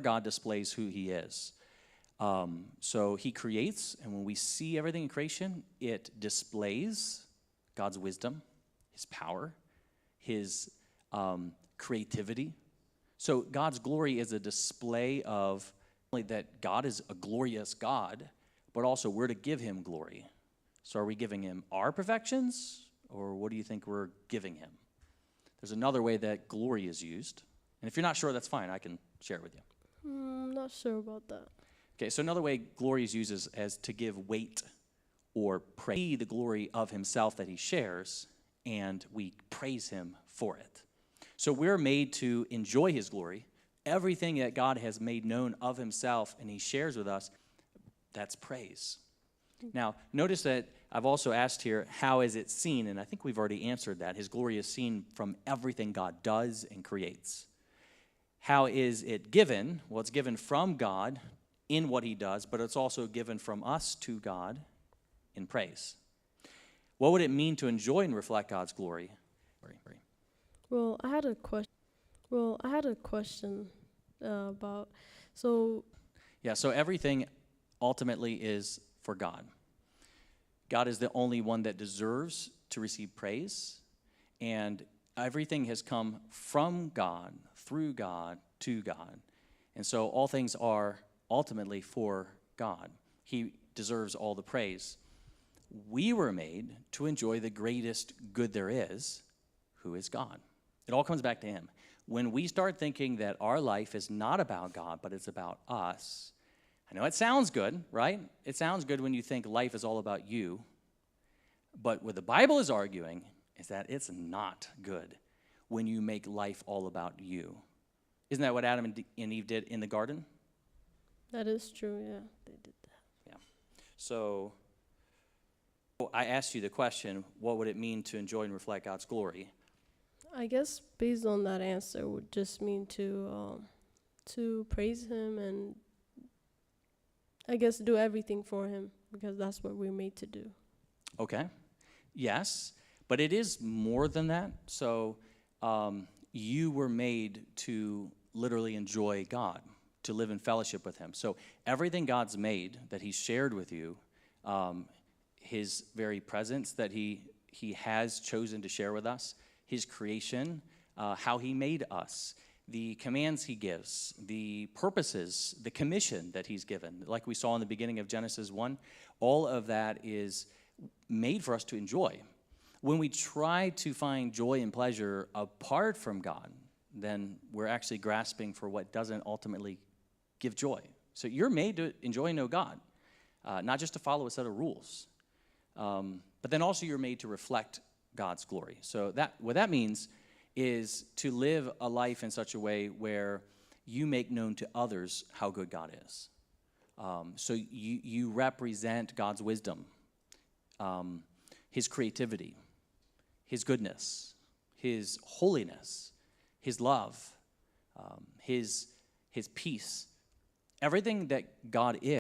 God displays who he is. So he creates, and when we see everything in creation, it displays God's wisdom, his power, his creativity. So God's glory is a display of not only that God is a glorious God, but also we're to give him glory. So are we giving him our perfections, or what do you think we're giving him? There's another way that glory is used. And if you're not sure, that's fine. I can share it with you. Not sure about that. Okay, so another way glory is used is as to give weight or praise the glory of himself that he shares, and we praise him for it. So we're made to enjoy his glory. Everything that God has made known of himself and he shares with us, that's praise. Now, notice that I've also asked here, how is it seen? And I think we've already answered that. His glory is seen from everything God does and creates. How is it given? Well, it's given from God in what he does, but it's also given from us to God in praise. What would it mean to enjoy and reflect God's glory? Well, I had a question about, so everything ultimately is for God. God is the only one that deserves to receive praise, and everything has come from God, through God, to God. And so all things are ultimately for God. He deserves all the praise. We were made to enjoy the greatest good there is, who is God. It all comes back to him. When we start thinking that our life is not about God, but it's about us, I know it sounds good, right? It sounds good when you think life is all about you. But what the Bible is arguing is that it's not good when you make life all about you. Isn't that what Adam and Eve did in the garden? that is true, yeah, they did that. Yeah. So I asked you the question, what would it mean to enjoy and reflect God's glory? I guess based on that answer would just mean to praise him and I guess do everything for him because that's what we're made to do. Okay. Yes, but it is more than that. So you were made to literally enjoy God, to live in fellowship with him. So everything God's made that he's shared with you, his very presence that he has chosen to share with us, his creation, how he made us, the commands he gives, the purposes, the commission that he's given, like we saw in the beginning of Genesis 1, all of that is made for us to enjoy. When we try to find joy and pleasure apart from God, then we're actually grasping for what doesn't ultimately give joy. So you're made to enjoy and know God, not just to follow a set of rules, but then also you're made to reflect God's glory. So what that means is to live a life in such a way where you make known to others how good God is. So you represent God's wisdom, his creativity, his goodness, his holiness, his love, his peace. Everything that God is